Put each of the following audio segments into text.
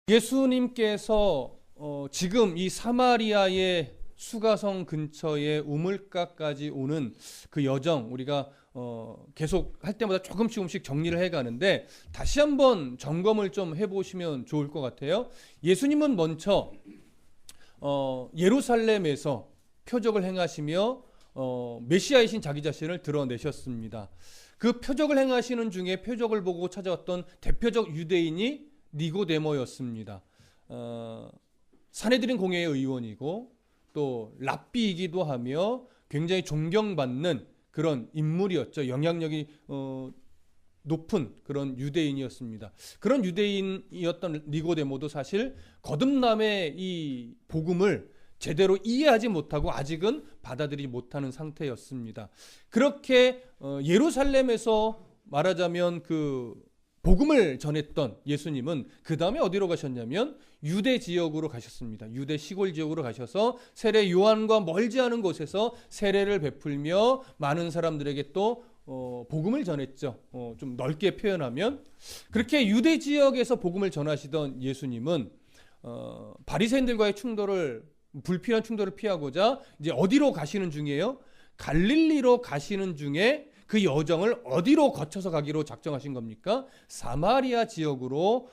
예수님께서 지금 이 사마리아의 수가성 근처에 우물가까지 오는 그 여정, 우리가 계속 할 때마다 조금씩 정리를 해가는데 다시 한번 점검을 좀 해보시면 좋을 것 같아요. 예수님은 먼저 예루살렘에서 표적을 행하시며 메시아이신 자기 자신을 드러내셨습니다. 그 표적을 행하시는 중에 표적을 보고 찾아왔던 대표적 유대인이 니고데모였습니다. 사내들인 공회의 의원이고 또 랍비이기도 하며 굉장히 존경받는 그런 인물이었죠. 영향력이 높은 그런 유대인이었습니다. 그런 유대인이었던 니고데모도 사실 거듭남의 이 복음을 제대로 이해하지 못하고 아직은 받아들이지 못하는 상태였습니다. 그렇게 예루살렘에서 말하자면 그 복음을 전했던 예수님은 그 다음에 어디로 가셨냐면 유대 지역으로 가셨습니다. 유대 시골 지역으로 가셔서 세례 요한과 멀지 않은 곳에서 세례를 베풀며 많은 사람들에게 또 복음을 전했죠. 좀 넓게 표현하면 그렇게 유대 지역에서 복음을 전하시던 예수님은 바리새인들과의 불필요한 충돌을 피하고자 이제 어디로 가시는 중이에요? 갈릴리로 가시는 중에 그 여정을 어디로 거쳐서 가기로 작정하신 겁니까? 사마리아 지역으로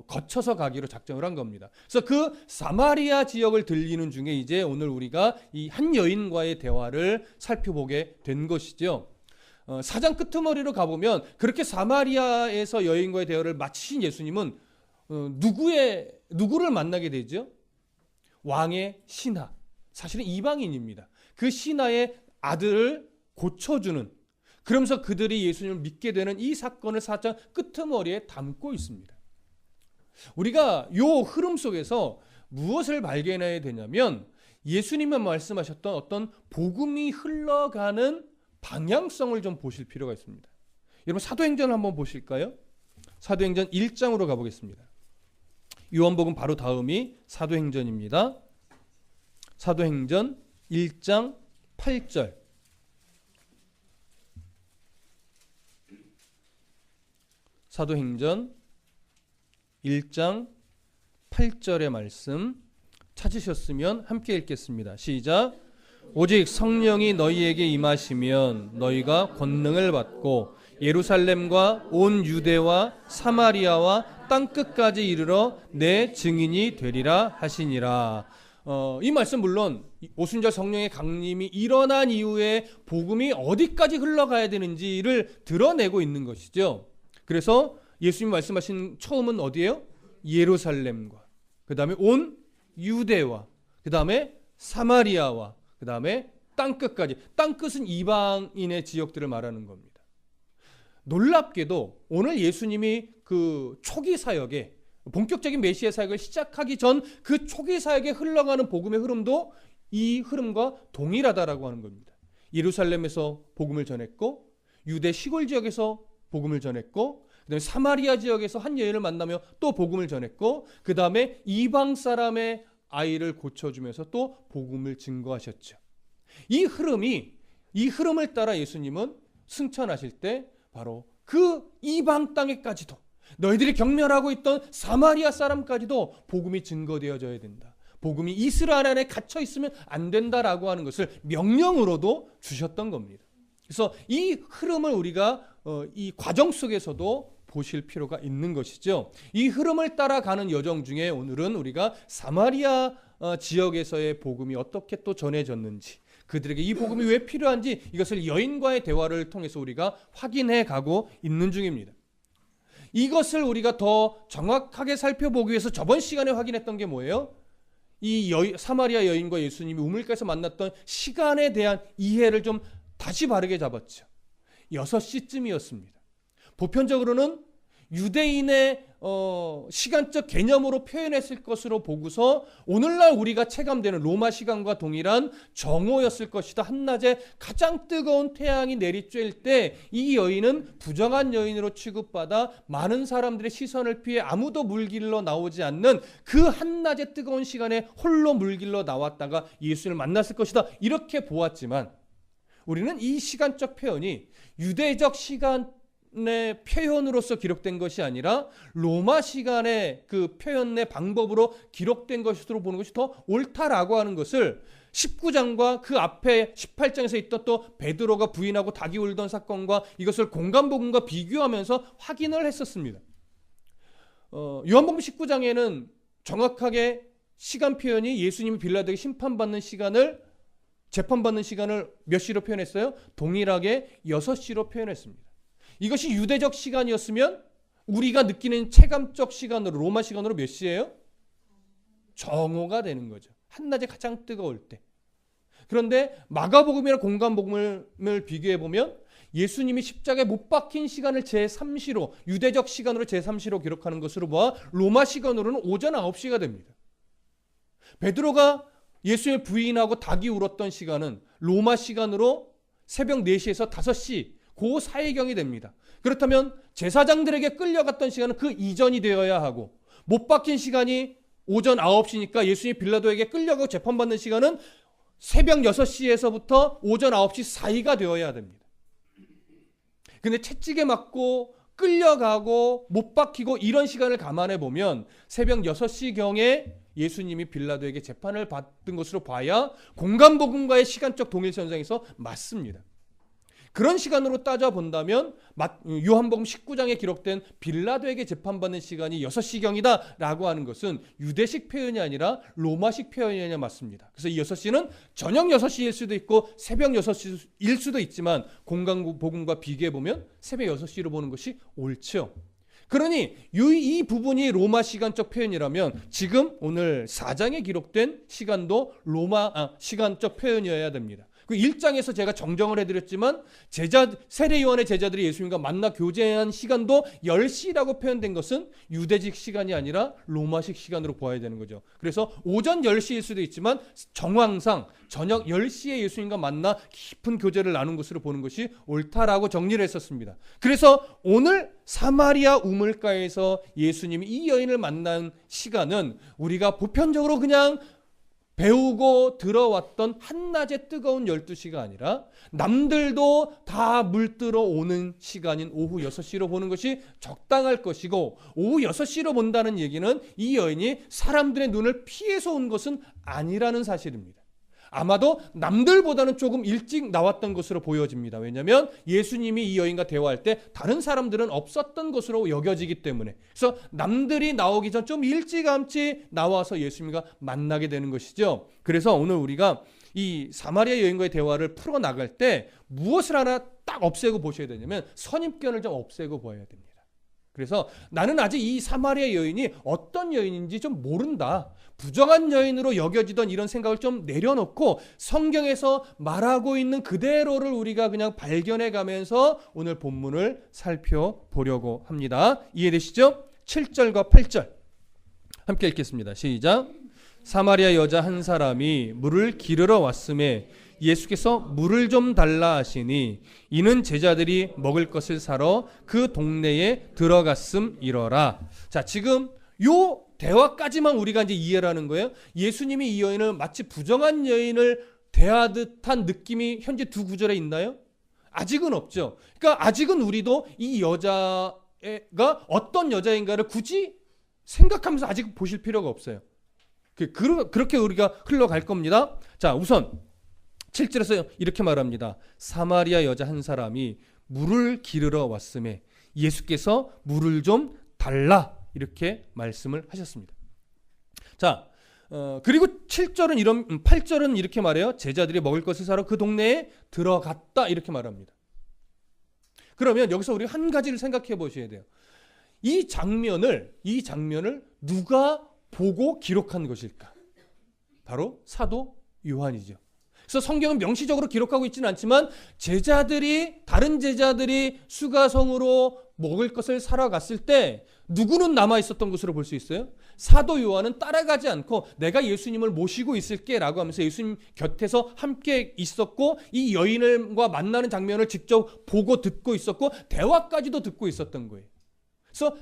거쳐서 가기로 작정을 한 겁니다. 그래서 그 사마리아 지역을 들리는 중에 이제 오늘 우리가 이 한 여인과의 대화를 살펴보게 된 것이죠. 사장 끄트머리로 가보면 그렇게 사마리아에서 여인과의 대화를 마치신 예수님은 누구를 만나게 되죠? 왕의 신하, 사실은 이방인입니다. 그 신하의 아들을 고쳐주는, 그러면서 그들이 예수님을 믿게 되는 이 사건을 사장 끄트머리에 담고 있습니다. 우리가 이 흐름 속에서 무엇을 발견해야 되냐면 예수님이 말씀하셨던 어떤 복음이 흘러가는 방향성을 좀 보실 필요가 있습니다. 여러분 사도행전을 한번 보실까요? 사도행전 1장으로 가보겠습니다. 요한복음 바로 다음이 사도행전입니다. 사도행전 1장 8절. 사도행전 1장 8절의 말씀 찾으셨으면 함께 읽겠습니다. 시작. 오직 성령이 너희에게 임하시면 너희가 권능을 받고 예루살렘과 온 유대와 사마리아와 땅끝까지 이르러 내 증인이 되리라 하시니라. 이 말씀 물론 오순절 성령의 강림이 일어난 이후에 복음이 어디까지 흘러가야 되는지를 드러내고 있는 것이죠. 그래서 예수님이 말씀하신 처음은 어디예요? 예루살렘과 그 다음에 온 유대와 그 다음에 사마리아와 그 다음에 땅끝까지. 땅끝은 이방인의 지역들을 말하는 겁니다. 놀랍게도 오늘 예수님이 그 초기 사역에 본격적인 메시아 사역을 시작하기 전 그 초기 사역에 흘러가는 복음의 흐름도 이 흐름과 동일하다라고 하는 겁니다. 예루살렘에서 복음을 전했고 유대 시골 지역에서 복음을 전했고 그다음에 사마리아 지역에서 한 여인을 만나며 또 복음을 전했고 그다음에 이방 사람의 아이를 고쳐주면서 또 복음을 증거하셨죠. 이 흐름을 따라 예수님은 승천하실 때 바로 그 이방 땅에까지도 너희들이 경멸하고 있던 사마리아 사람까지도 복음이 증거되어져야 된다. 복음이 이스라엘 안에 갇혀 있으면 안 된다라고 하는 것을 명령으로도 주셨던 겁니다. 그래서 이 흐름을 우리가 이 과정 속에서도 보실 필요가 있는 것이죠. 이 흐름을 따라가는 여정 중에 오늘은 우리가 사마리아 지역에서의 복음이 어떻게 또 전해졌는지, 그들에게 이 복음이 왜 필요한지 이것을 여인과의 대화를 통해서 우리가 확인해 가고 있는 중입니다. 이것을 우리가 더 정확하게 살펴보기 위해서 저번 시간에 확인했던 게 뭐예요? 이 사마리아 여인과 예수님이 우물가에서 만났던 시간에 대한 이해를 좀 다시 바르게 잡았죠. 6시쯤이었습니다. 보편적으로는 유대인의 시간적 개념으로 표현했을 것으로 보고서 오늘날 우리가 체감되는 로마 시간과 동일한 정오였을 것이다. 한낮에 가장 뜨거운 태양이 내리쬐을 때 이 여인은 부정한 여인으로 취급받아 많은 사람들의 시선을 피해 아무도 물길로 나오지 않는 그 한낮의 뜨거운 시간에 홀로 물길로 나왔다가 예수를 만났을 것이다. 이렇게 보았지만 우리는 이 시간적 표현이 유대적 시간 시간의 표현으로서 기록된 것이 아니라 로마 시간의 그 표현의 방법으로 기록된 것으로 보는 것이 더 옳다라고 하는 것을 19장과 그 앞에 18장에서 있던 또 베드로가 부인하고 닭이 울던 사건과 이것을 공간복음과 비교하면서 확인을 했었습니다. 요한복음 19장에는 정확하게 시간 표현이 예수님이 빌라도에게 심판받는 시간을, 재판받는 시간을 몇 시로 표현했어요? 동일하게 6시로 표현했습니다. 이것이 유대적 시간이었으면 우리가 느끼는 체감적 시간으로, 로마 시간으로 몇 시예요? 정오가 되는 거죠. 한낮에 가장 뜨거울 때. 그런데 마가복음이나 공간복음을 비교해보면 예수님이 십자가에 못 박힌 시간을 제3시로, 유대적 시간으로 제3시로 기록하는 것으로 보아 로마 시간으로는 오전 9시가 됩니다. 베드로가 예수님을 부인하고 닭이 울었던 시간은 로마 시간으로 새벽 4시에서 5시, 그 사이경이 됩니다. 그렇다면 제사장들에게 끌려갔던 시간은 그 이전이 되어야 하고, 못 박힌 시간이 오전 9시니까 예수님이 빌라도에게 끌려가고 재판받는 시간은 새벽 6시에서부터 오전 9시 사이가 되어야 됩니다. 근데 채찍에 맞고 끌려가고 못 박히고 이런 시간을 감안해 보면 새벽 6시경에 예수님이 빌라도에게 재판을 받은 것으로 봐야 공간복음과의 시간적 동일선상에서 맞습니다. 그런 시간으로 따져본다면 요한복음 19장에 기록된 빌라도에게 재판받는 시간이 6시경이다 라고 하는 것은 유대식 표현이 아니라 로마식 표현이 맞습니다. 그래서 이 6시는 저녁 6시일 수도 있고 새벽 6시일 수도 있지만 공간복음과 비교해보면 새벽 6시로 보는 것이 옳죠. 그러니 이 부분이 로마 시간적 표현이라면 지금 오늘 4장에 기록된 시간도 로마 시간적 표현이어야 됩니다. 그 1장에서 제가 정정을 해드렸지만 세례 요한의 제자들이 예수님과 만나 교제한 시간도 10시라고 표현된 것은 유대식 시간이 아니라 로마식 시간으로 보아야 되는 거죠. 그래서 오전 10시일 수도 있지만 정황상 저녁 10시에 예수님과 만나 깊은 교제를 나눈 것으로 보는 것이 옳다라고 정리를 했었습니다. 그래서 오늘 사마리아 우물가에서 예수님이 이 여인을 만난 시간은 우리가 보편적으로 그냥 배우고 들어왔던 한낮의 뜨거운 12시가 아니라 남들도 다 물들어 오는 시간인 오후 6시로 보는 것이 적당할 것이고, 오후 6시로 본다는 얘기는 이 여인이 사람들의 눈을 피해서 온 것은 아니라는 사실입니다. 아마도 남들보다는 조금 일찍 나왔던 것으로 보여집니다. 왜냐하면 예수님이 이 여인과 대화할 때 다른 사람들은 없었던 것으로 여겨지기 때문에, 그래서 남들이 나오기 전 좀 일찌감치 나와서 예수님과 만나게 되는 것이죠. 그래서 오늘 우리가 이 사마리아 여인과의 대화를 풀어나갈 때 무엇을 하나 딱 없애고 보셔야 되냐면 선입견을 좀 없애고 보아야 됩니다. 그래서 나는 아직 이 사마리아 여인이 어떤 여인인지 좀 모른다, 부정한 여인으로 여겨지던 이런 생각을 좀 내려놓고 성경에서 말하고 있는 그대로를 우리가 그냥 발견해 가면서 오늘 본문을 살펴보려고 합니다. 이해되시죠? 7절과 8절 함께 읽겠습니다. 시작. 사마리아 여자 한 사람이 물을 기르러 왔음에 예수께서 물을 좀 달라 하시니 이는 제자들이 먹을 것을 사러 그 동네에 들어갔음이러라. 자, 지금 요 대화까지만 우리가 이제 이해를 하는 거예요. 예수님이 이 여인을 마치 부정한 여인을 대하듯한 느낌이 현재 두 구절에 있나요? 아직은 없죠. 그러니까 아직은 우리도 이 여자가 어떤 여자인가를 굳이 생각하면서 아직 보실 필요가 없어요. 그렇게 우리가 흘러갈 겁니다. 자, 우선 7절에서 이렇게 말합니다. 사마리아 여자 한 사람이 물을 기르러 왔음에 예수께서 물을 좀 달라, 이렇게 말씀을 하셨습니다. 자, 그리고 8절은 이렇게 말해요. 제자들이 먹을 것을 사러 그 동네에 들어갔다, 이렇게 말합니다. 그러면 여기서 우리 한 가지를 생각해 보셔야 돼요. 이 장면을 누가 보고 기록한 것일까? 바로 사도 요한이죠. 그래서 성경은 명시적으로 기록하고 있지는 않지만 다른 제자들이 수가성으로 먹을 것을 사러 갔을 때 누구는 남아 있었던 것으로 볼 수 있어요? 사도 요한은 따라가지 않고 내가 예수님을 모시고 있을게 라고 하면서 예수님 곁에서 함께 있었고, 이 여인과 만나는 장면을 직접 보고 듣고 있었고 대화까지도 듣고 있었던 거예요. 그래서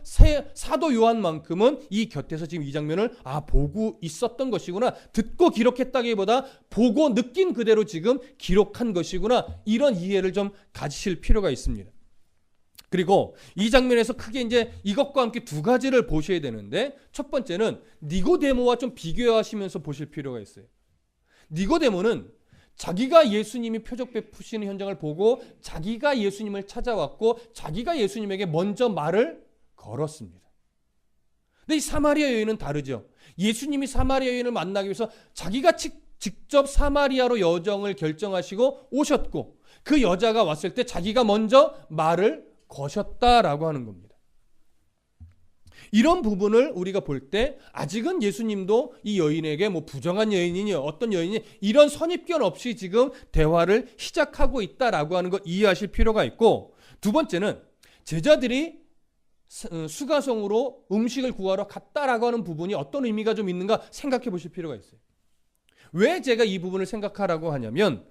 사도 요한만큼은 이 곁에서 지금 이 장면을 보고 있었던 것이구나, 듣고 기록했다기보다 보고 느낀 그대로 지금 기록한 것이구나, 이런 이해를 좀 가지실 필요가 있습니다. 그리고 이 장면에서 크게 이제 이것과 함께 두 가지를 보셔야 되는데, 첫 번째는 니고데모와 좀 비교하시면서 보실 필요가 있어요. 니고데모는 자기가 예수님이 표적 베푸시는 현장을 보고 자기가 예수님을 찾아왔고 자기가 예수님에게 먼저 말을 걸었습니다. 근데 이 사마리아 여인은 다르죠. 예수님이 사마리아 여인을 만나기 위해서 자기가 직접 사마리아로 여정을 결정하시고 오셨고, 그 여자가 왔을 때 자기가 먼저 말을 거셨다라고 하는 겁니다. 이런 부분을 우리가 볼 때 아직은 예수님도 이 여인에게 뭐 부정한 여인이니 어떤 여인이 이런 선입견 없이 지금 대화를 시작하고 있다라고 하는 거 이해하실 필요가 있고, 두 번째는 제자들이 수가성으로 음식을 구하러 갔다라고 하는 부분이 어떤 의미가 좀 있는가 생각해 보실 필요가 있어요. 왜 제가 이 부분을 생각하라고 하냐면,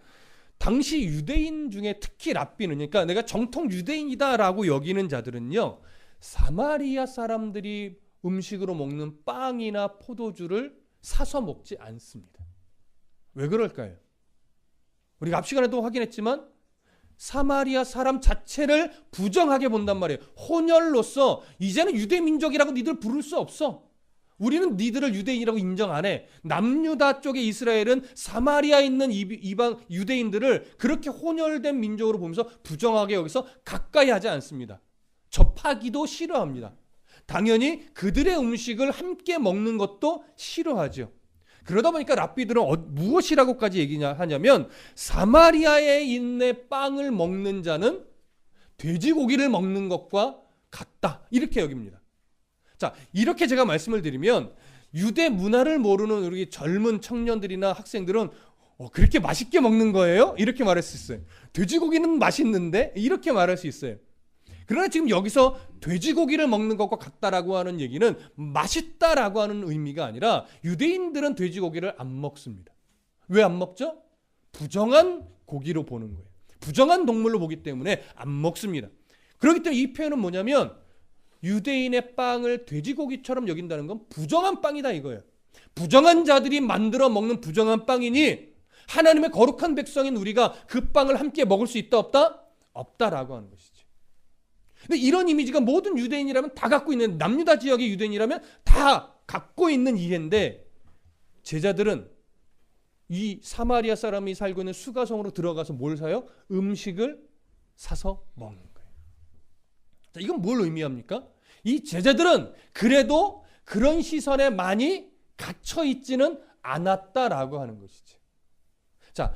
당시 유대인 중에 특히 랍비는, 그러니까 내가 정통 유대인이다라고 여기는 자들은요, 사마리아 사람들이 음식으로 먹는 빵이나 포도주를 사서 먹지 않습니다. 왜 그럴까요? 우리가 앞 시간에도 확인했지만 사마리아 사람 자체를 부정하게 본단 말이에요. 혼혈로서 이제는 유대 민족이라고 니들 부를 수 없어. 우리는 니들을 유대인이라고 인정 안 해. 남유다 쪽의 이스라엘은 사마리아에 있는 이방 유대인들을 그렇게 혼혈된 민족으로 보면서 부정하게 여기서 가까이 하지 않습니다. 접하기도 싫어합니다. 당연히 그들의 음식을 함께 먹는 것도 싫어하죠. 그러다 보니까 랍비들은 무엇이라고까지 얘기하냐면, 사마리아에 있는 빵을 먹는 자는 돼지고기를 먹는 것과 같다, 이렇게 여깁니다. 자, 이렇게 제가 말씀을 드리면 유대 문화를 모르는 우리 젊은 청년들이나 학생들은 그렇게 맛있게 먹는 거예요? 이렇게 말할 수 있어요. 돼지고기는 맛있는데? 이렇게 말할 수 있어요. 그러나 지금 여기서 돼지고기를 먹는 것과 같다라고 하는 얘기는 맛있다라고 하는 의미가 아니라, 유대인들은 돼지고기를 안 먹습니다. 왜 안 먹죠? 부정한 고기로 보는 거예요. 부정한 동물로 보기 때문에 안 먹습니다. 그렇기 때문에 이 표현은 뭐냐면, 유대인의 빵을 돼지고기처럼 여긴다는 건 부정한 빵이다 이거예요. 부정한 자들이 만들어 먹는 부정한 빵이니 하나님의 거룩한 백성인 우리가 그 빵을 함께 먹을 수 있다 없다? 없다라고 하는 것이죠. 근데 이런 이미지가 모든 유대인이라면 다 갖고 있는, 남유다 지역의 유대인이라면 다 갖고 있는 이해인데, 제자들은 이 사마리아 사람이 살고 있는 수가성으로 들어가서 뭘 사요? 음식을 사서 먹는 거예요. 자, 이건 뭘 의미합니까? 이 제자들은 그래도 그런 시선에 많이 갇혀 있지는 않았다라고 하는 것이죠. 자,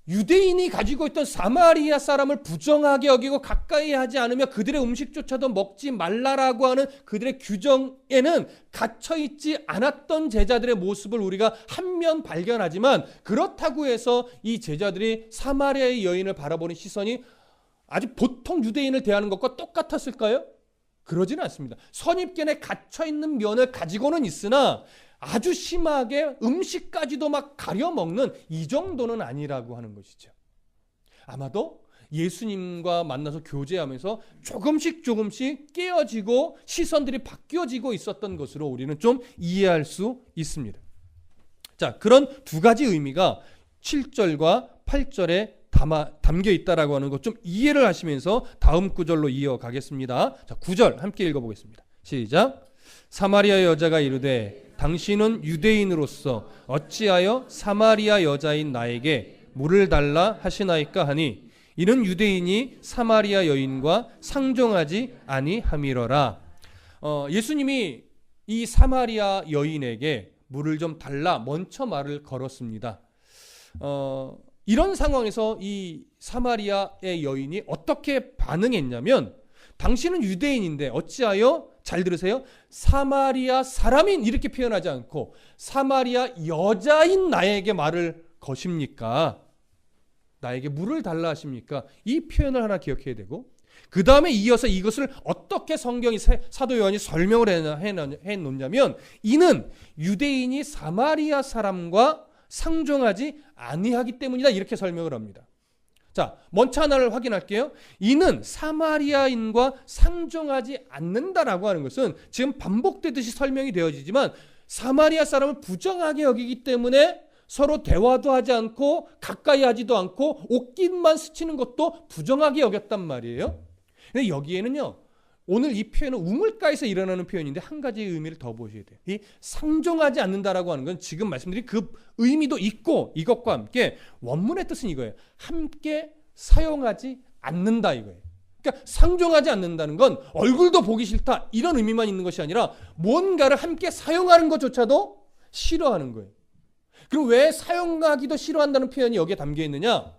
유대인이 가지고 있던 사마리아 사람을 부정하게 여기고 가까이 하지 않으며 그들의 음식조차도 먹지 말라라고 하는 그들의 규정에는 갇혀있지 않았던 제자들의 모습을 우리가 한면 발견하지만, 그렇다고 해서 이 제자들이 사마리아의 여인을 바라보는 시선이 아주 보통 유대인을 대하는 것과 똑같았을까요? 그러지는 않습니다. 선입견에 갇혀있는 면을 가지고는 있으나 아주 심하게 음식까지도 막 가려먹는 이 정도는 아니라고 하는 것이죠. 아마도 예수님과 만나서 교제하면서 조금씩 깨어지고 시선들이 바뀌어지고 있었던 것으로 우리는 좀 이해할 수 있습니다. 자, 그런 두 가지 의미가 7절과 8절에 담겨 있다라고 하는 것 좀 이해를 하시면서 다음 구절로 이어가겠습니다. 자, 9절 함께 읽어보겠습니다. 시작. 사마리아 여자가 이르되 당신은 유대인으로서 어찌하여 사마리아 여자인 나에게 물을 달라 하시나이까 하니, 이는 유대인이 사마리아 여인과 상종하지 아니함이러라. 예수님이 이 사마리아 여인에게 물을 좀 달라 먼저 말을 걸었습니다. 이런 상황에서 이 사마리아의 여인이 어떻게 반응했냐면, 당신은 유대인인데 어찌하여, 잘 들으세요, 사마리아 사람인 이렇게 표현하지 않고 사마리아 여자인 나에게 말을 거십니까? 나에게 물을 달라 하십니까? 이 표현을 하나 기억해야 되고, 그 다음에 이어서 이것을 어떻게 성경이 사도 요한이 설명을 해놓냐면, 이는 유대인이 사마리아 사람과 상종하지 아니하기 때문이다, 이렇게 설명을 합니다. 자, 먼저 하나를 확인할게요. 이는 사마리아인과 상종하지 않는다라고 하는 것은 지금 반복되듯이 설명이 되어지지만, 사마리아 사람을 부정하게 여기기 때문에 서로 대화도 하지 않고 가까이 하지도 않고 옷깃만 스치는 것도 부정하게 여겼단 말이에요. 근데 여기에는요, 오늘 이 표현은 우물가에서 일어나는 표현인데 한 가지 의미를 더 보셔야 돼요. 이 상종하지 않는다라고 하는 건 지금 말씀드린 그 의미도 있고, 이것과 함께 원문의 뜻은 이거예요. 함께 사용하지 않는다 이거예요. 그러니까 상종하지 않는다는 건 얼굴도 보기 싫다 이런 의미만 있는 것이 아니라 뭔가를 함께 사용하는 것조차도 싫어하는 거예요. 그럼 왜 사용하기도 싫어한다는 표현이 여기에 담겨 있느냐?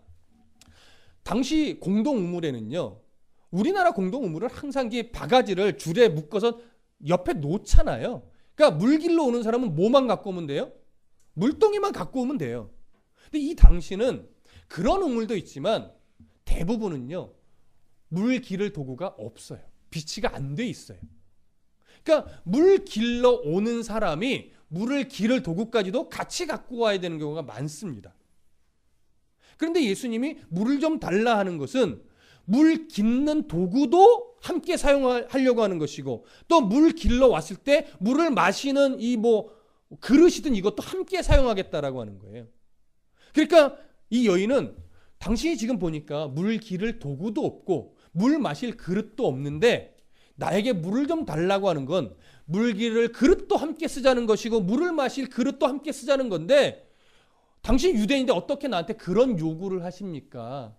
당시 공동 우물에는요, 우리나라 공동 우물은 항상 이 바가지를 줄에 묶어서 옆에 놓잖아요. 그러니까 물길로 오는 사람은 뭐만 갖고 오면 돼요? 물동이만 갖고 오면 돼요. 근데 이 당시는 그런 우물도 있지만 대부분은요, 물 기를 도구가 없어요. 비치가 안 돼 있어요. 그러니까 물 길러 오는 사람이 물을 기를 도구까지도 같이 갖고 와야 되는 경우가 많습니다. 그런데 예수님이 물을 좀 달라 하는 것은 물 깃는 도구도 함께 사용하려고 하는 것이고, 또 물 길러 왔을 때 물을 마시는 이 그릇이든 이것도 함께 사용하겠다라고 하는 거예요. 그러니까 이 여인은 당신이 지금 보니까 물 기를 도구도 없고 물 마실 그릇도 없는데 나에게 물을 좀 달라고 하는 건 물 기를 그릇도 함께 쓰자는 것이고 물을 마실 그릇도 함께 쓰자는 건데, 당신 유대인인데 어떻게 나한테 그런 요구를 하십니까?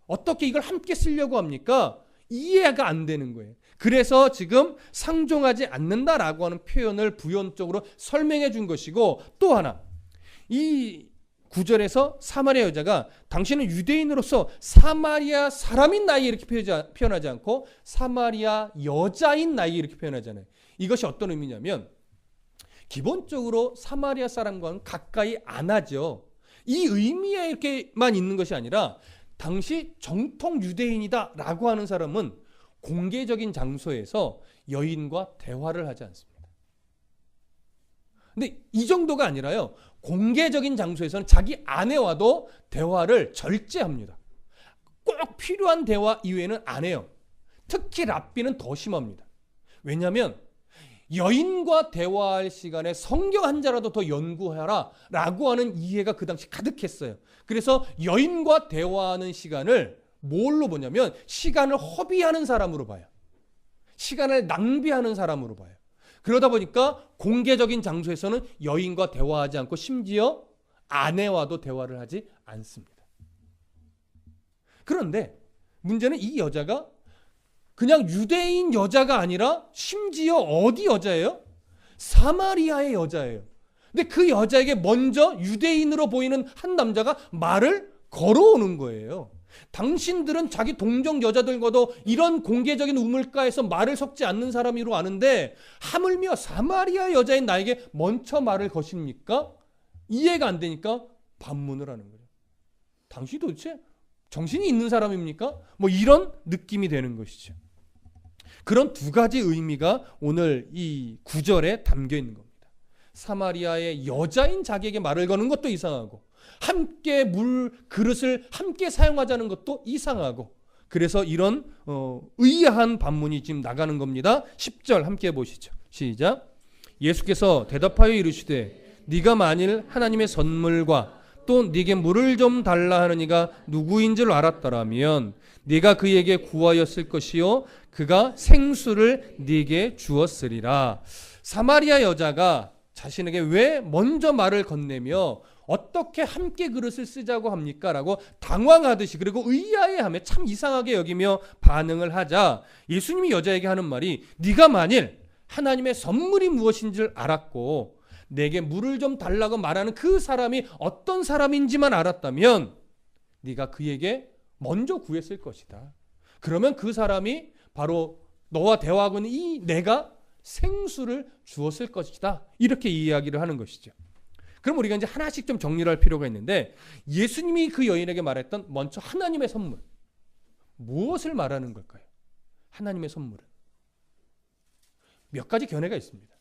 어떻게 이걸 함께 쓰려고 합니까? 이해가 안 되는 거예요. 그래서 지금 상종하지 않는다라고 하는 표현을 부연적으로 설명해 준 것이고, 또 하나 이 9절에서 사마리아 여자가 당신은 유대인으로서 사마리아 사람인 나이 이렇게 표현하지 않고 사마리아 여자인 나이 이렇게 표현하잖아요. 이것이 어떤 의미냐면 기본적으로 사마리아 사람과는 가까이 안 하죠. 이 의미에 이렇게만 있는 것이 아니라 당시 정통 유대인이다라고 하는 사람은 공개적인 장소에서 여인과 대화를 하지 않습니다. 근데 이 정도가 아니라요, 공개적인 장소에서는 자기 아내와도 대화를 절제합니다. 꼭 필요한 대화 이외에는 안 해요. 특히 랍비는 더 심합니다. 왜냐하면 여인과 대화할 시간에 성경 한 자라도 더 연구하라 라고 하는 이해가 그 당시 가득했어요. 그래서 여인과 대화하는 시간을 뭘로 보냐면 시간을 허비하는 사람으로 봐요. 시간을 낭비하는 사람으로 봐요. 그러다 보니까 공개적인 장소에서는 여인과 대화하지 않고 심지어 아내와도 대화를 하지 않습니다. 그런데 문제는 이 여자가 그냥 유대인 여자가 아니라 심지어 어디 여자예요? 사마리아의 여자예요. 근데 그 여자에게 먼저 유대인으로 보이는 한 남자가 말을 걸어오는 거예요. 당신들은 자기 동정 여자들과도 이런 공개적인 우물가에서 말을 섞지 않는 사람이로 아는데 하물며 사마리아 여자인 나에게 먼저 말을 거십니까? 이해가 안 되니까 반문을 하는 거예요. 당신이 도대체 정신이 있는 사람입니까? 이런 느낌이 되는 것이죠. 그런 두 가지 의미가 오늘 이 9절에 담겨 있는 겁니다. 사마리아의 여자인 자기에게 말을 거는 것도 이상하고 함께 물 그릇을 함께 사용하자는 것도 이상하고, 그래서 이런 의아한 반문이 지금 나가는 겁니다. 10절 함께 보시죠. 시작. 예수께서 대답하여 이르시되 네가 만일 하나님의 선물과 또 네게 물을 좀 달라 하는 이가 누구인 줄 알았더라면 네가 그에게 구하였을 것이요 그가 생수를 네게 주었으리라. 사마리아 여자가 자신에게 왜 먼저 말을 건네며 어떻게 함께 그릇을 쓰자고 합니까? 라고 당황하듯이, 그리고 의아해하며 참 이상하게 여기며 반응을 하자 예수님이 여자에게 하는 말이, 네가 만일 하나님의 선물이 무엇인 줄 알았고 내게 물을 좀 달라고 말하는 그 사람이 어떤 사람인지만 알았다면 네가 그에게 먼저 구했을 것이다. 그러면 그 사람이 바로 너와 대화하고 있는 이 내가 생수를 주었을 것이다. 이렇게 이야기를 하는 것이죠. 그럼 우리가 이제 하나씩 좀 정리를 할 필요가 있는데, 예수님이 그 여인에게 말했던 먼저 하나님의 선물, 무엇을 말하는 걸까요? 하나님의 선물은 몇 가지 견해가 있습니다.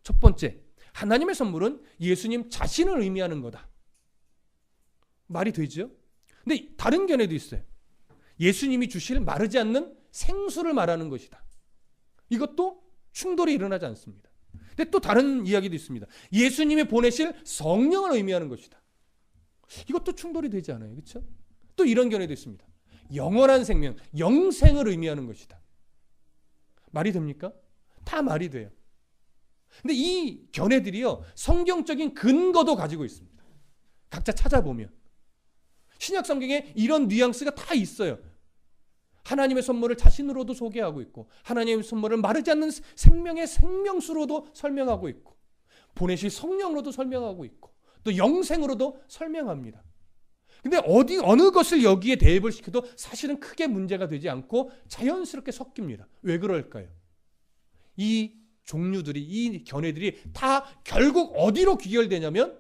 첫 번째, 하나님의 선물은 예수님 자신을 의미하는 거다. 말이 되죠? 근데 다른 견해도 있어요. 예수님이 주실 마르지 않는 생수를 말하는 것이다. 이것도 충돌이 일어나지 않습니다. 근데 또 다른 이야기도 있습니다. 예수님이 보내실 성령을 의미하는 것이다. 이것도 충돌이 되지 않아요. 그렇죠? 또 이런 견해도 있습니다. 영원한 생명, 영생을 의미하는 것이다. 말이 됩니까? 다 말이 돼요. 근데 이 견해들이요, 성경적인 근거도 가지고 있습니다. 각자 찾아보면 신약 성경에 이런 뉘앙스가 다 있어요. 하나님의 선물을 자신으로도 소개하고 있고, 하나님의 선물을 마르지 않는 생명의 생명수로도 설명하고 있고, 보내실 성령으로도 설명하고 있고, 또 영생으로도 설명합니다. 근데 어느 것을 여기에 대입을 시켜도 사실은 크게 문제가 되지 않고 자연스럽게 섞입니다. 왜 그럴까요? 이 종류들이, 이 견해들이 다 결국 어디로 귀결되냐면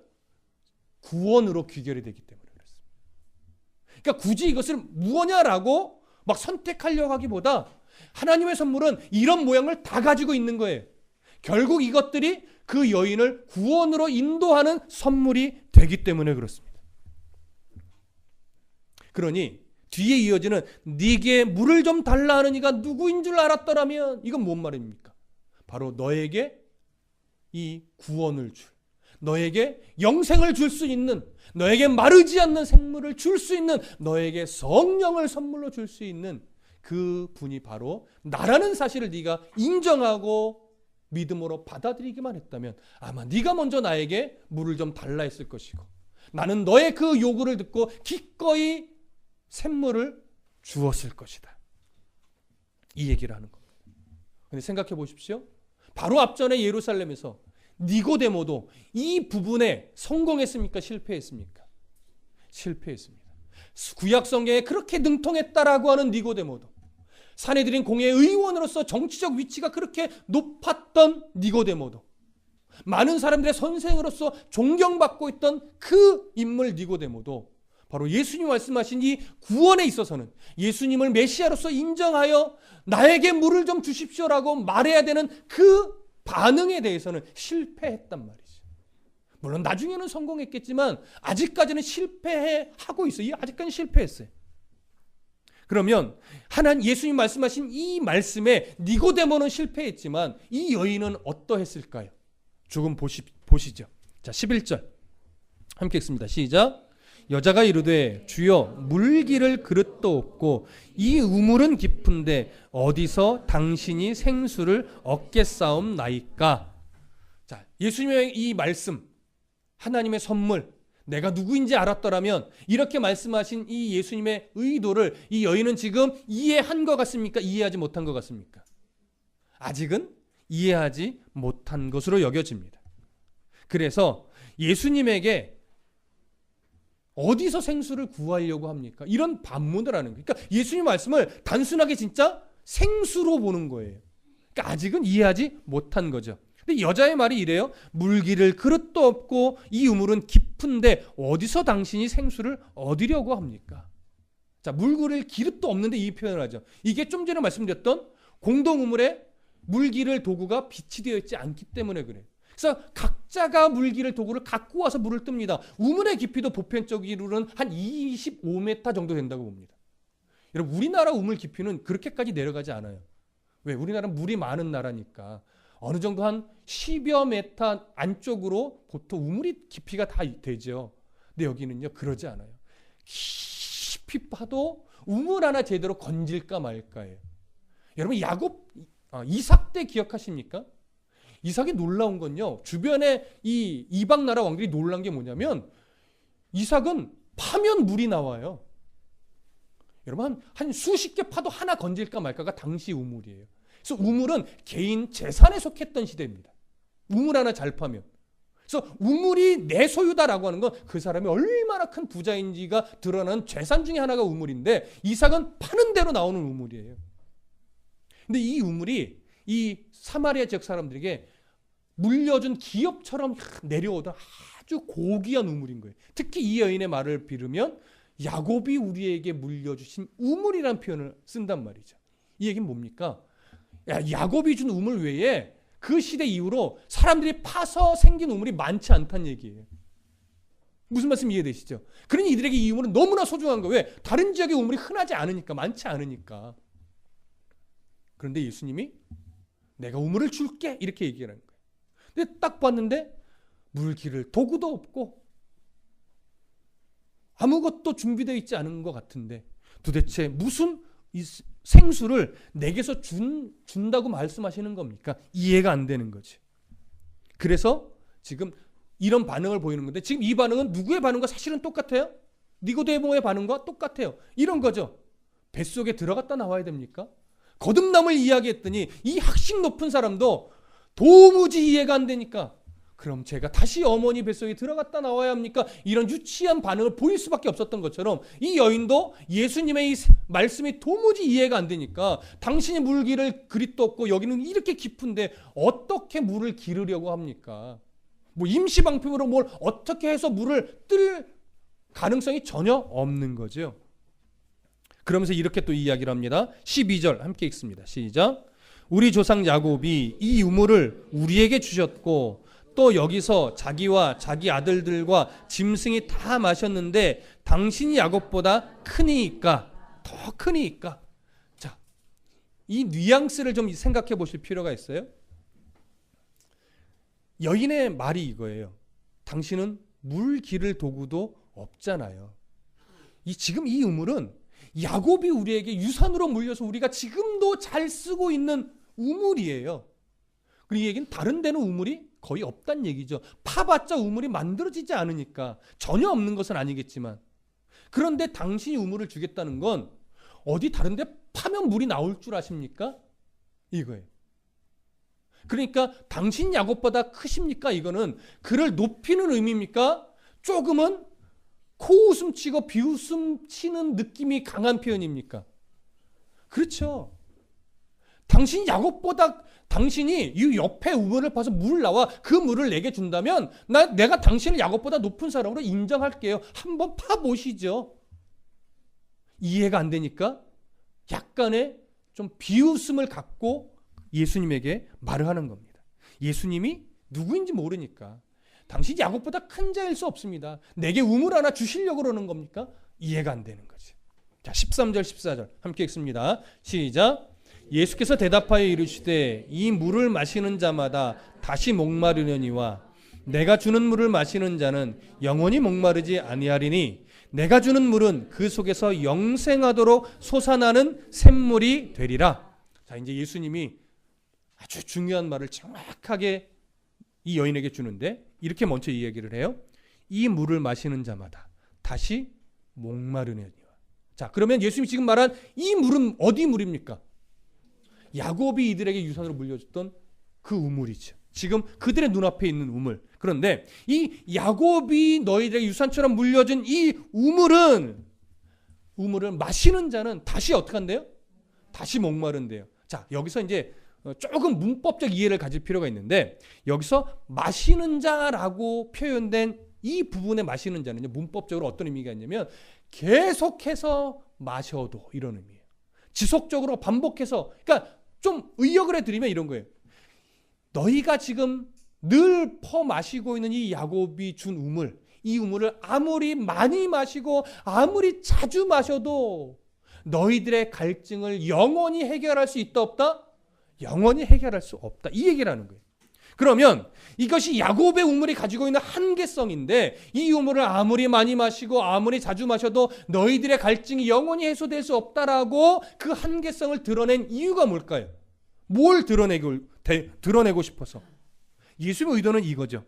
구원으로 귀결이 되기 때문에 그렇습니다. 그러니까 굳이 이것을 무엇냐라고 막 선택하려고 하기보다 하나님의 선물은 이런 모양을 다 가지고 있는 거예요. 결국 이것들이 그 여인을 구원으로 인도하는 선물이 되기 때문에 그렇습니다. 그러니 뒤에 이어지는 네게 물을 좀 달라 하는 이가 누구인 줄 알았더라면, 이건 뭔 말입니까? 바로 너에게 이 구원을 줄, 너에게 영생을 줄 수 있는, 너에게 마르지 않는 생물을 줄 수 있는, 너에게 성령을 선물로 줄 수 있는 그 분이 바로 나라는 사실을 네가 인정하고 믿음으로 받아들이기만 했다면 아마 네가 먼저 나에게 물을 좀 달라 했을 것이고, 나는 너의 그 요구를 듣고 기꺼이 샘물을 주었을 것이다. 이 얘기를 하는 겁니다. 근데 생각해 보십시오. 바로 앞전에 예루살렘에서 니고데모도 이 부분에 성공했습니까? 실패했습니까? 실패했습니다. 구약 성경에 그렇게 능통했다라고 하는 니고데모도, 사내들인 공회의 의원으로서 정치적 위치가 그렇게 높았던 니고데모도, 많은 사람들의 선생으로서 존경받고 있던 그 인물 니고데모도 바로 예수님 말씀하신 이 구원에 있어서는 예수님을 메시아로서 인정하여 나에게 물을 좀 주십시오라고 말해야 되는 그 반응에 대해서는 실패했단 말이죠. 물론 나중에는 성공했겠지만 아직까지는 실패하고 있어요. 아직까지는 실패했어요. 그러면 예수님 말씀하신 이 말씀에 니고데모는 실패했지만 이 여인은 어떠했을까요? 조금 보시죠. 자, 11절 함께 읽습니다. 시작. 여자가 이르되 주여 물기를 그릇도 없고 이 우물은 깊은데 어디서 당신이 생수를 얻겠사옵나이까. 자, 예수님의 이 말씀, 하나님의 선물, 내가 누구인지 알았더라면, 이렇게 말씀하신 이 예수님의 의도를 이 여인은 지금 이해한 것 같습니까? 이해하지 못한 것 같습니까? 아직은 이해하지 못한 것으로 여겨집니다. 그래서 예수님에게 어디서 생수를 구하려고 합니까? 이런 반문을 하는 거예요. 그러니까 예수님 말씀을 단순하게 진짜 생수로 보는 거예요. 그러니까 아직은 이해하지 못한 거죠. 근데 여자의 말이 이래요. 물기를 그릇도 없고 이 우물은 깊은데 어디서 당신이 생수를 얻으려고 합니까? 자, 물기를 기릇도 없는데 이 표현을 하죠. 이게 좀 전에 말씀드렸던 공동 우물에 물기를 도구가 비치되어 있지 않기 때문에 그래요. 그래서 각자가 물기를 도구를 갖고 와서 물을 뜹니다. 우물의 깊이도 보편적으로는 한 25m 정도 된다고 봅니다. 여러분, 우리나라 우물 깊이는 그렇게까지 내려가지 않아요. 왜? 우리나라는 물이 많은 나라니까 어느 정도 한 10여 메터 안쪽으로 보통 우물이 깊이가 다 되죠. 근데 여기는요 그러지 않아요. 깊이 파도 우물 하나 제대로 건질까 말까예요. 여러분, 이삭 때 기억하십니까? 이삭이 놀라운 건요, 주변에 이 이방 나라 왕들이 놀란 게 뭐냐면 이삭은 파면 물이 나와요. 여러분, 한 수십 개 파도 하나 건질까 말까가 당시 우물이에요. 그래서 우물은 개인 재산에 속했던 시대입니다. 우물 하나 잘 파면. 그래서 우물이 내 소유다라고 하는 건 그 사람이 얼마나 큰 부자인지가 드러나는 재산 중에 하나가 우물인데, 이삭은 파는 대로 나오는 우물이에요. 근데 이 우물이 이 사마리아 지역 사람들에게 물려준 기업처럼 내려오던 아주 고귀한 우물인 거예요. 특히 이 여인의 말을 빌으면 야곱이 우리에게 물려주신 우물이라는 표현을 쓴단 말이죠. 이 얘기는 뭡니까? 야곱이 준 우물 외에 그 시대 이후로 사람들이 파서 생긴 우물이 많지 않다는 얘기예요. 무슨 말씀 이해되시죠? 그러니 이들에게 이 우물은 너무나 소중한 거예요. 왜? 다른 지역의 우물이 흔하지 않으니까, 많지 않으니까. 그런데 예수님이 내가 우물을 줄게 이렇게 얘기하는 거예요. 근데 딱 봤는데 물기를 도구도 없고 아무것도 준비되어 있지 않은 것 같은데 도대체 무슨 이 생수를 내게서 준다고 말씀하시는 겁니까? 이해가 안 되는 거지. 그래서 지금 이런 반응을 보이는 건데, 지금 이 반응은 누구의 반응과 사실은 똑같아요? 니고데모의 반응과 똑같아요. 이런 거죠. 뱃속에 들어갔다 나와야 됩니까? 거듭남을 이야기했더니 이 학식 높은 사람도 도무지 이해가 안 되니까, 그럼 제가 다시 어머니 뱃속에 들어갔다 나와야 합니까? 이런 유치한 반응을 보일 수밖에 없었던 것처럼, 이 여인도 예수님의 이 말씀이 도무지 이해가 안 되니까, 당신이 물기를 그리 떴고 여기는 이렇게 깊은데 어떻게 물을 기르려고 합니까? 뭐 임시방편으로 뭘 어떻게 해서 물을 뜰 가능성이 전혀 없는 거죠. 그러면서 이렇게 또 이야기를 합니다. 12절 함께 읽습니다. 시작. 우리 조상 야곱이 이 우물을 우리에게 주셨고 또 여기서 자기와 자기 아들들과 짐승이 다 마셨는데 당신이 야곱보다 크니까, 더 크니까. 자, 이 뉘앙스를 좀 생각해 보실 필요가 있어요. 여인의 말이 이거예요. 당신은 물 기를 도구도 없잖아요. 지금 이 우물은 야곱이 우리에게 유산으로 물려서 우리가 지금도 잘 쓰고 있는 우물이에요. 그리고 이 얘기는 다른 데는 우물이 거의 없다는 얘기죠. 파봤자 우물이 만들어지지 않으니까. 전혀 없는 것은 아니겠지만, 그런데 당신이 우물을 주겠다는 건 어디 다른 데 파면 물이 나올 줄 아십니까? 이거예요. 그러니까 당신 야곱보다 크십니까? 이거는 그를 높이는 의미입니까? 조금은 코웃음 치고 비웃음 치는 느낌이 강한 표현입니까? 그렇죠. 당신 야곱보다, 당신이 이 옆에 우물을 파서 물을 나와 그 물을 내게 준다면 내가 당신을 야곱보다 높은 사람으로 인정할게요. 한번 파보시죠. 이해가 안 되니까 약간의 좀 비웃음을 갖고 예수님에게 말을 하는 겁니다. 예수님이 누구인지 모르니까 당신 야곱보다 큰 자일 수 없습니다. 내게 우물 하나 주시려고 그러는 겁니까? 이해가 안 되는 거지. 자, 13절 14절 함께 읽습니다. 시작. 예수께서 대답하여 이르시되 이 물을 마시는 자마다 다시 목마르려니와 내가 주는 물을 마시는 자는 영원히 목마르지 아니하리니 내가 주는 물은 그 속에서 영생하도록 솟아나는 샘물이 되리라. 자, 이제 예수님이 아주 중요한 말을 정확하게 이 여인에게 주는데 이렇게 먼저 이 얘기를 해요. 이 물을 마시는 자마다 다시 목마르려니와. 자, 그러면 예수님이 지금 말한 이 물은 어디 물입니까? 야곱이 이들에게 유산으로 물려줬던 그 우물이죠. 지금 그들의 눈앞에 있는 우물. 그런데 이 야곱이 너희들에게 유산처럼 물려준 이 우물을 마시는 자는 다시 어떻게 한대요? 다시 목마른대요. 자, 여기서 이제 조금 문법적 이해를 가질 필요가 있는데, 여기서 마시는 자라고 표현된 이 부분에 마시는 자는요, 문법적으로 어떤 의미가 있냐면 계속해서 마셔도 이런 의미예요. 지속적으로 반복해서. 그러니까 좀 의역을 해드리면 이런 거예요. 너희가 지금 늘 퍼마시고 있는 이 야곱이 준 우물, 이 우물을 아무리 많이 마시고 아무리 자주 마셔도 너희들의 갈증을 영원히 해결할 수 있다 없다? 영원히 해결할 수 없다. 이 얘기를 하는 거예요. 그러면 이것이 야곱의 우물이 가지고 있는 한계성인데, 이 우물을 아무리 많이 마시고 아무리 자주 마셔도 너희들의 갈증이 영원히 해소될 수 없다라고 그 한계성을 드러낸 이유가 뭘까요? 뭘 드러내고 싶어서? 예수님의 의도는 이거죠.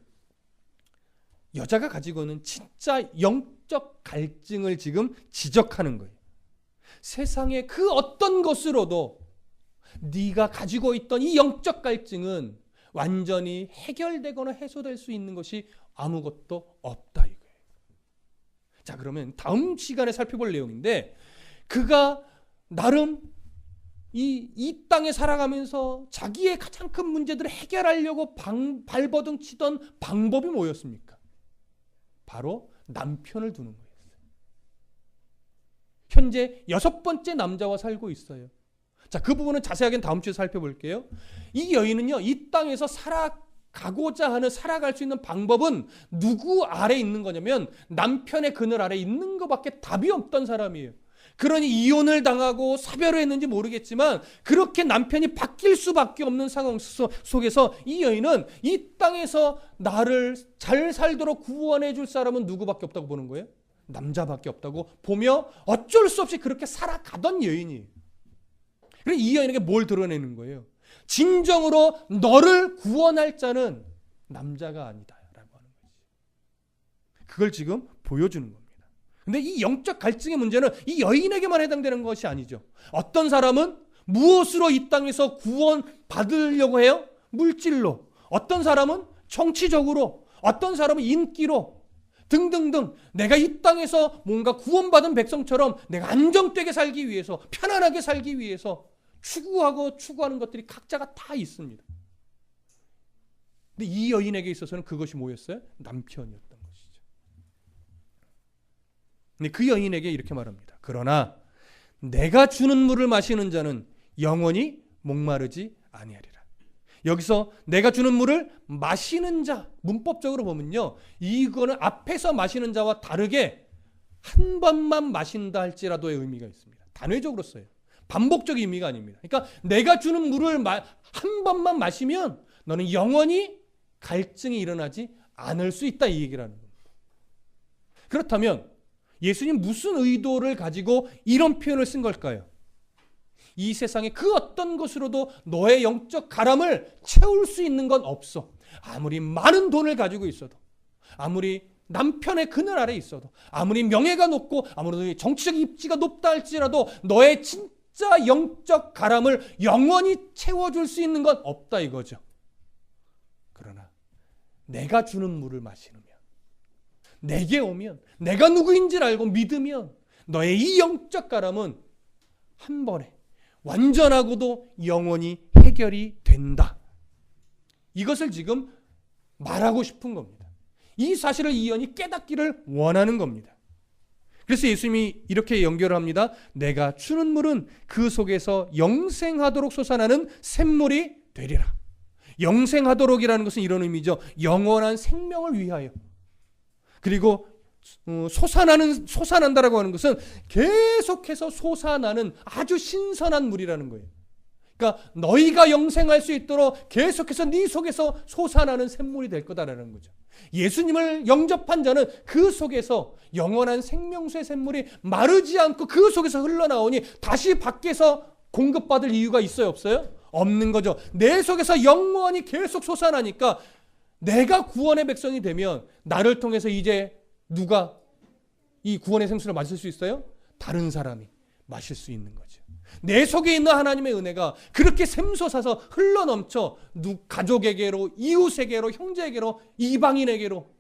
여자가 가지고 있는 진짜 영적 갈증을 지금 지적하는 거예요. 세상의 그 어떤 것으로도 네가 가지고 있던 이 영적 갈증은 완전히 해결되거나 해소될 수 있는 것이 아무것도 없다 이거예요. 자, 그러면 다음 시간에 살펴볼 내용인데, 그가 나름 이 땅에 살아가면서 자기의 가장 큰 문제들을 해결하려고 발버둥 치던 방법이 뭐였습니까? 바로 남편을 두는 거였어요. 현재 6번째 남자와 살고 있어요. 자, 그 부분은 자세하게는 다음 주에 살펴볼게요. 이 여인은요, 이 땅에서 살아가고자 하는, 살아갈 수 있는 방법은 누구 아래 있는 거냐면 남편의 그늘 아래 있는 것밖에 답이 없던 사람이에요. 그러니 이혼을 당하고 사별을 했는지 모르겠지만 그렇게 남편이 바뀔 수밖에 없는 상황 속에서 이 여인은 이 땅에서 나를 잘 살도록 구원해 줄 사람은 누구밖에 없다고 보는 거예요? 남자밖에 없다고 보며 어쩔 수 없이 그렇게 살아가던 여인이에요. 그래서 이 여인에게 뭘 드러내는 거예요? 진정으로 너를 구원할 자는 남자가 아니다 라고 하는 거지. 그걸 지금 보여주는 겁니다. 근데 이 영적 갈증의 문제는 이 여인에게만 해당되는 것이 아니죠. 어떤 사람은 무엇으로 이 땅에서 구원 받으려고 해요? 물질로. 어떤 사람은 정치적으로, 어떤 사람은 인기로 등등등 내가 이 땅에서 뭔가 구원받은 백성처럼 내가 안정되게 살기 위해서, 편안하게 살기 위해서 추구하는 것들이 각자가 다 있습니다. 근데 이 여인에게 있어서는 그것이 뭐였어요? 남편이었던 것이죠. 근데 그 여인에게 이렇게 말합니다. 그러나 내가 주는 물을 마시는 자는 영원히 목마르지 아니하리라. 여기서 내가 주는 물을 마시는 자, 문법적으로 보면요, 이거는 앞에서 마시는 자와 다르게 한 번만 마신다 할지라도의 의미가 있습니다. 단회적으로 써요. 반복적인 의미가 아닙니다. 그러니까 내가 주는 물을 한 번만 마시면 너는 영원히 갈증이 일어나지 않을 수 있다, 이 얘기라는 겁니다. 그렇다면 예수님 무슨 의도를 가지고 이런 표현을 쓴 걸까요? 이 세상에 그 어떤 것으로도 너의 영적 가람을 채울 수 있는 건 없어. 아무리 많은 돈을 가지고 있어도, 아무리 남편의 그늘 아래 있어도, 아무리 명예가 높고 아무리 정치적 입지가 높다 할지라도 너의 진짜 영적 가람을 영원히 채워줄 수 있는 건 없다 이거죠. 그러나 내가 주는 물을 마시면, 내게 오면, 내가 누구인지를 알고 믿으면 너의 이 영적 가람은 한 번에 완전하고도 영원히 해결이 된다. 이것을 지금 말하고 싶은 겁니다. 이 사실을 이 여인이 깨닫기를 원하는 겁니다. 그래서 예수님이 이렇게 연결을 합니다. 내가 주는 물은 그 속에서 영생하도록 솟아나는 샘물이 되리라. 영생하도록이라는 것은 이런 의미죠. 영원한 생명을 위하여. 그리고 솟아난다라고 하는 것은 계속해서 솟아나는 아주 신선한 물이라는 거예요. 그러니까 너희가 영생할 수 있도록 계속해서 네 속에서 솟아나는 샘물이 될 거다라는 거죠. 예수님을 영접한 자는 그 속에서 영원한 생명수의 샘물이 마르지 않고 그 속에서 흘러나오니 다시 밖에서 공급받을 이유가 있어요, 없어요? 없는 거죠. 내 속에서 영원히 계속 솟아나니까 내가 구원의 백성이 되면 나를 통해서 이제 누가 이 구원의 생수를 마실 수 있어요? 다른 사람이 마실 수 있는 거죠. 내 속에 있는 하나님의 은혜가 그렇게 샘솟아서 흘러넘쳐 가족에게로, 이웃에게로, 형제에게로, 이방인에게로,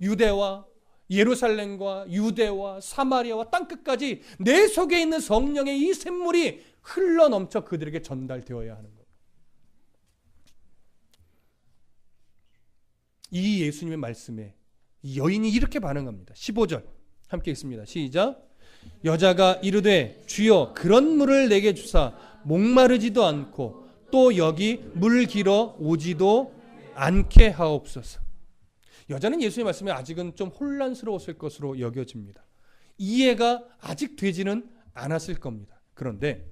유대와 예루살렘과 유대와 사마리아와 땅끝까지 내 속에 있는 성령의 이 샘물이 흘러넘쳐 그들에게 전달되어야 하는 거예요. 이 예수님의 말씀에 여인이 이렇게 반응합니다. 15절 함께 읽습니다. 시작. 여자가 이르되 주여 그런 물을 내게 주사 목마르지도 않고 또 여기 물 길어 오지도 않게 하옵소서. 여자는 예수의 말씀에 아직은 좀 혼란스러웠을 것으로 여겨집니다. 이해가 아직 되지는 않았을 겁니다. 그런데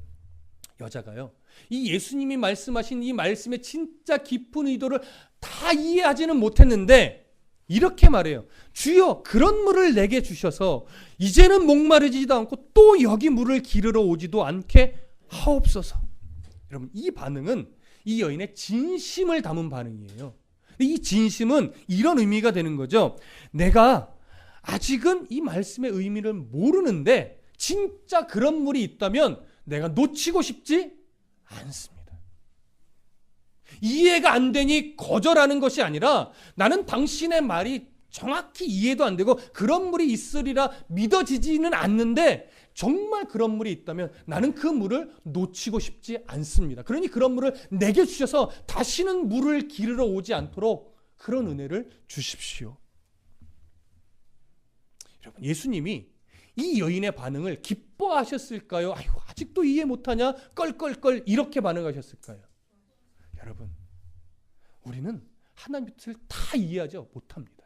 여자가요, 이 예수님이 말씀하신 이 말씀의 진짜 깊은 의도를 다 이해하지는 못했는데 이렇게 말해요. 주여 그런 물을 내게 주셔서 이제는 목마르지도 않고 또 여기 물을 기르러 오지도 않게 하옵소서. 여러분, 이 반응은 이 여인의 진심을 담은 반응이에요. 이 진심은 이런 의미가 되는 거죠. 내가 아직은 이 말씀의 의미를 모르는데 진짜 그런 물이 있다면 내가 놓치고 싶지 않습니다. 이해가 안 되니 거절하는 것이 아니라 나는 당신의 말이 정확히 이해도 안 되고 그런 물이 있으리라 믿어지지는 않는데 정말 그런 물이 있다면 나는 그 물을 놓치고 싶지 않습니다. 그러니 그런 물을 내게 주셔서 다시는 물을 기르러 오지 않도록 그런 은혜를 주십시오. 여러분, 예수님이 이 여인의 반응을 기뻐하셨을까요? 아이고 아직도 이해 못하냐? 껄껄껄 이렇게 반응하셨을까요? 여러분, 우리는 하나님의 뜻을 다 이해하지 못합니다.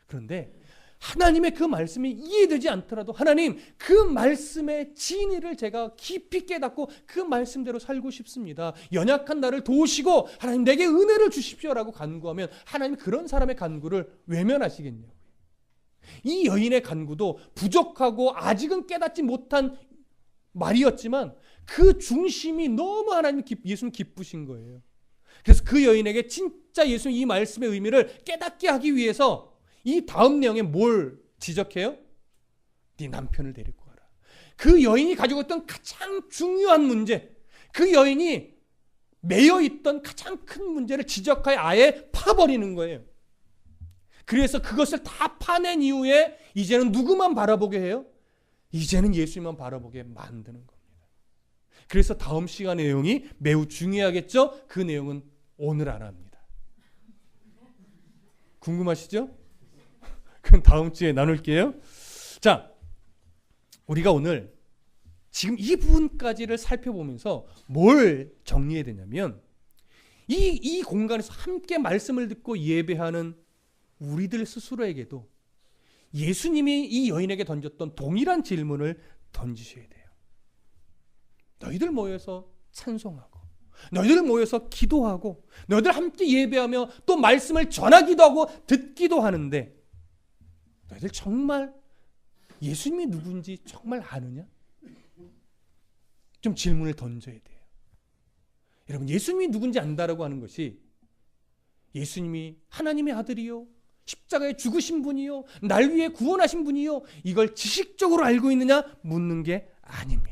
그런데 하나님의 그 말씀이 이해되지 않더라도 하나님 그 말씀의 진리를 제가 깊이 깨닫고 그 말씀대로 살고 싶습니다. 연약한 나를 도우시고 하나님 내게 은혜를 주십시오라고 간구하면 하나님 그런 사람의 간구를 외면하시겠냐고요. 이 여인의 간구도 부족하고 아직은 깨닫지 못한 말이었지만 그 중심이 너무 예수님 기쁘신 거예요. 그래서 그 여인에게 진짜 예수님 이 말씀의 의미를 깨닫게 하기 위해서 이 다음 내용에 뭘 지적해요? 네 남편을 데리고 와라. 그 여인이 가지고 있던 가장 중요한 문제, 그 여인이 매여 있던 가장 큰 문제를 지적하여 아예 파버리는 거예요. 그래서 그것을 다 파낸 이후에 이제는 누구만 바라보게 해요? 이제는 예수님만 바라보게 만드는 겁니다. 그래서 다음 시간의 내용이 매우 중요하겠죠? 그 내용은 오늘 알아합니다. 궁금하시죠? 그럼 다음 주에 나눌게요. 자, 우리가 오늘 지금 이 부분까지를 살펴보면서 뭘 정리해야 되냐면 이 공간에서 함께 말씀을 듣고 예배하는 우리들 스스로에게도 예수님이 이 여인에게 던졌던 동일한 질문을 던지셔야 돼요. 너희들 모여서 찬송하고, 너희들 모여서 기도하고, 너희들 함께 예배하며 또 말씀을 전하기도 하고 듣기도 하는데 너희들 정말 예수님이 누군지 정말 아느냐? 좀 질문을 던져야 돼요. 여러분, 예수님이 누군지 안다라고 하는 것이 예수님이 하나님의 아들이요, 십자가에 죽으신 분이요, 날 위해 구원하신 분이요, 이걸 지식적으로 알고 있느냐 묻는 게 아닙니다.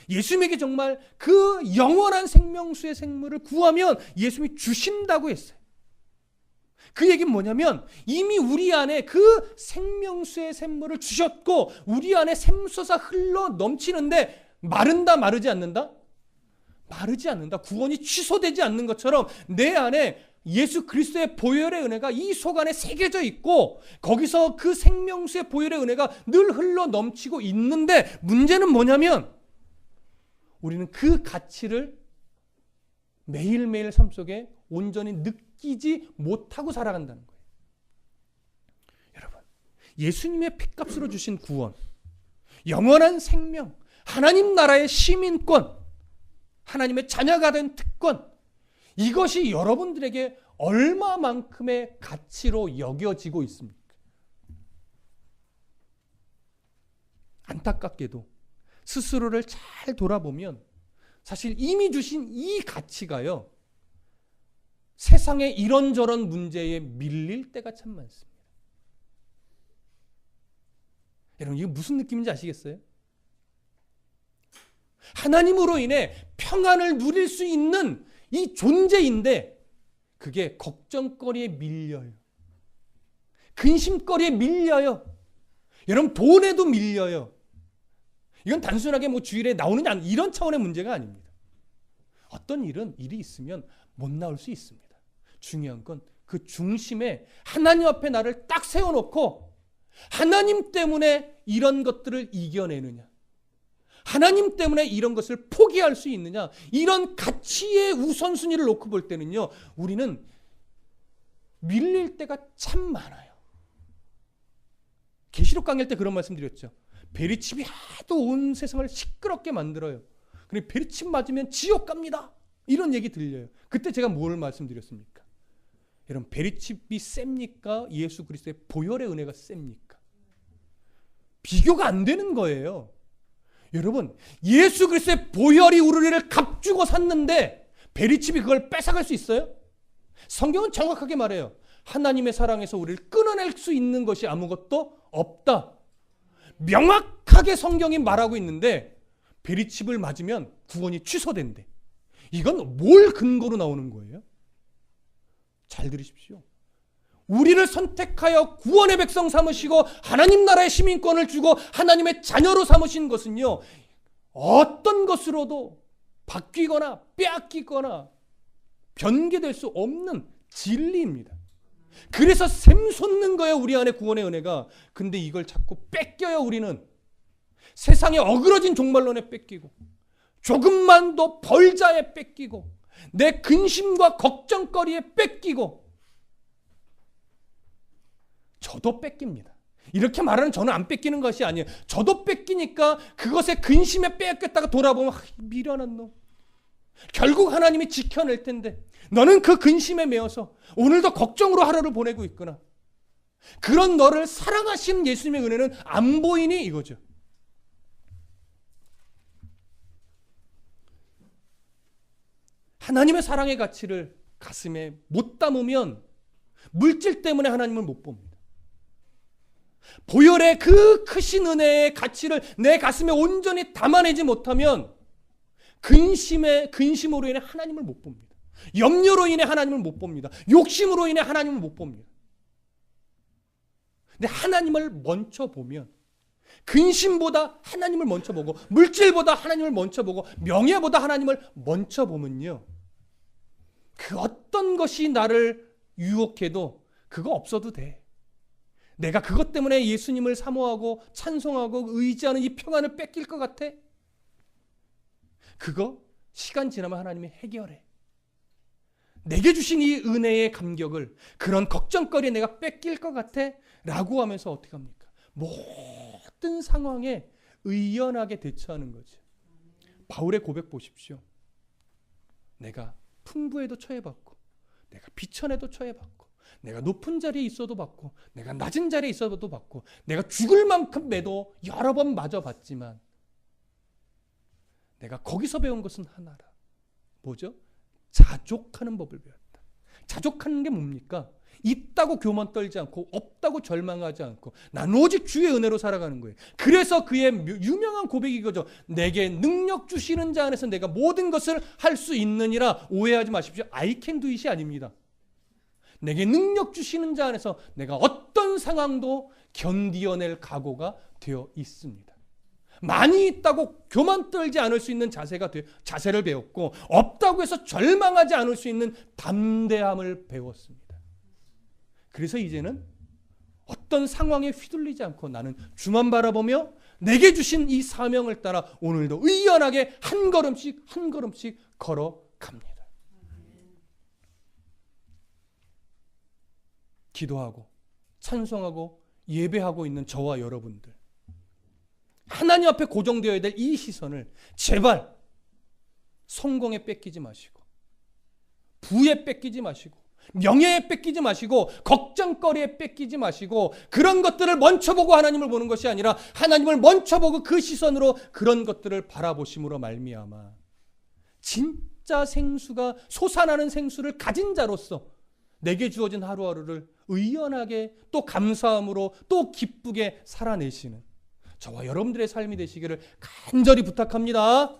예수님에게 정말 그 영원한 생명수의 생물을 구하면 예수님이 주신다고 했어요. 그 얘기는 뭐냐면 이미 우리 안에 그 생명수의 샘물을 주셨고 우리 안에 샘솟아 흘러 넘치는데 마른다 마르지 않는다? 마르지 않는다. 구원이 취소되지 않는 것처럼 내 안에 예수 그리스도의 보혈의 은혜가 이 속 안에 새겨져 있고 거기서 그 생명수의 보혈의 은혜가 늘 흘러 넘치고 있는데 문제는 뭐냐면 우리는 그 가치를 매일매일 삶 속에 온전히 느끼지 못하고 살아간다는 거예요. 여러분, 예수님의 피값으로 주신 구원, 영원한 생명, 하나님 나라의 시민권, 하나님의 자녀가 된 특권, 이것이 여러분들에게 얼마만큼의 가치로 여겨지고 있습니까? 안타깝게도 스스로를 잘 돌아보면 사실 이미 주신 이 가치가요, 세상의 이런저런 문제에 밀릴 때가 참 많습니다. 여러분, 이게 무슨 느낌인지 아시겠어요? 하나님으로 인해 평안을 누릴 수 있는 이 존재인데 그게 걱정거리에 밀려요. 근심거리에 밀려요. 여러분, 돈에도 밀려요. 이건 단순하게 뭐 주일에 나오느냐 이런 차원의 문제가 아닙니다. 어떤 일이 있으면 못 나올 수 있습니다. 중요한 건 그 중심에 하나님 앞에 나를 딱 세워놓고 하나님 때문에 이런 것들을 이겨내느냐, 하나님 때문에 이런 것을 포기할 수 있느냐, 이런 가치의 우선순위를 놓고 볼 때는요, 우리는 밀릴 때가 참 많아요. 계시록 강의할 때 그런 말씀 드렸죠. 베리칩이 하도 온 세상을 시끄럽게 만들어요. 그리고 베리칩 맞으면 지옥 갑니다. 이런 얘기 들려요. 그때 제가 뭘 말씀드렸습니까? 여러분, 베리칩이 셉니까? 예수 그리스도의 보혈의 은혜가 셉니까? 비교가 안 되는 거예요. 여러분, 예수 그리스도의 보혈이 우리를 값주고 샀는데 베리칩이 그걸 뺏어갈 수 있어요? 성경은 정확하게 말해요. 하나님의 사랑에서 우리를 끊어낼 수 있는 것이 아무것도 없다. 명확하게 성경이 말하고 있는데 베리칩을 맞으면 구원이 취소된대. 이건 뭘 근거로 나오는 거예요? 잘 들으십시오. 우리를 선택하여 구원의 백성 삼으시고 하나님 나라의 시민권을 주고 하나님의 자녀로 삼으신 것은요, 어떤 것으로도 바뀌거나 빼앗기거나 변개될 수 없는 진리입니다. 그래서 샘솟는 거예요, 우리 안에 구원의 은혜가. 근데 이걸 자꾸 뺏겨요. 우리는 세상에 어그러진 종말론에 뺏기고 조금만 더 벌자에 뺏기고 내 근심과 걱정거리에 뺏기고. 저도 뺏깁니다. 이렇게 말하는 저는 안 뺏기는 것이 아니에요. 저도 뺏기니까 그것에 근심에 뺏겼다가 돌아보면 미련한 놈. 결국 하나님이 지켜낼 텐데 너는 그 근심에 매여서 오늘도 걱정으로 하루를 보내고 있구나. 그런 너를 사랑하신 예수님의 은혜는 안 보이니 이거죠. 하나님의 사랑의 가치를 가슴에 못 담으면 물질 때문에 하나님을 못 봅니다. 보혈의 그 크신 은혜의 가치를 내 가슴에 온전히 담아내지 못하면 근심으로 인해 하나님을 못 봅니다. 염려로 인해 하나님을 못 봅니다. 욕심으로 인해 하나님을 못 봅니다. 근데 하나님을 먼저 보면 근심보다 하나님을 먼저 보고 물질보다 하나님을 먼저 보고 명예보다 하나님을 먼저 보면요, 그 어떤 것이 나를 유혹해도 그거 없어도 돼. 내가 그것 때문에 예수님을 사모하고 찬송하고 의지하는 이 평안을 뺏길 것 같아? 그거 시간 지나면 하나님이 해결해. 내게 주신 이 은혜의 감격을 그런 걱정거리에 내가 뺏길 것 같아? 라고 하면서 어떻게 합니까? 모든 상황에 의연하게 대처하는 거죠. 바울의 고백 보십시오. 내가 풍부에도 처해받고, 내가 비천에도 처해받고, 내가 높은 자리에 있어도 받고, 내가 낮은 자리에 있어도 받고, 내가 죽을 만큼 매도 여러 번 맞아봤지만 내가 거기서 배운 것은 하나라. 뭐죠? 자족하는 법을 배웠다. 자족하는 게 뭡니까? 있다고 교만 떨지 않고 없다고 절망하지 않고 난 오직 주의 은혜로 살아가는 거예요. 그래서 그의 유명한 고백이 이거죠. 내게 능력 주시는 자 안에서 내가 모든 것을 할 수 있느니라. 오해하지 마십시오. I can do it이 아닙니다. 내게 능력 주시는 자 안에서 내가 어떤 상황도 견디어낼 각오가 되어 있습니다. 많이 있다고 교만 떨지 않을 수 있는 자세를 배웠고, 없다고 해서 절망하지 않을 수 있는 담대함을 배웠습니다. 그래서 이제는 어떤 상황에 휘둘리지 않고 나는 주만 바라보며 내게 주신 이 사명을 따라 오늘도 의연하게 한 걸음씩 한 걸음씩 걸어갑니다. 기도하고 찬송하고 예배하고 있는 저와 여러분들, 하나님 앞에 고정되어야 될 이 시선을 제발 성공에 뺏기지 마시고, 부에 뺏기지 마시고, 명예에 뺏기지 마시고, 걱정거리에 뺏기지 마시고, 그런 것들을 먼저 보고 하나님을 보는 것이 아니라 하나님을 먼저 보고 그 시선으로 그런 것들을 바라보심으로 말미암아 진짜 생수가 솟아나는 생수를 가진 자로서 내게 주어진 하루하루를 의연하게 또 감사함으로 또 기쁘게 살아내시는 저와 여러분들의 삶이 되시기를 간절히 부탁합니다.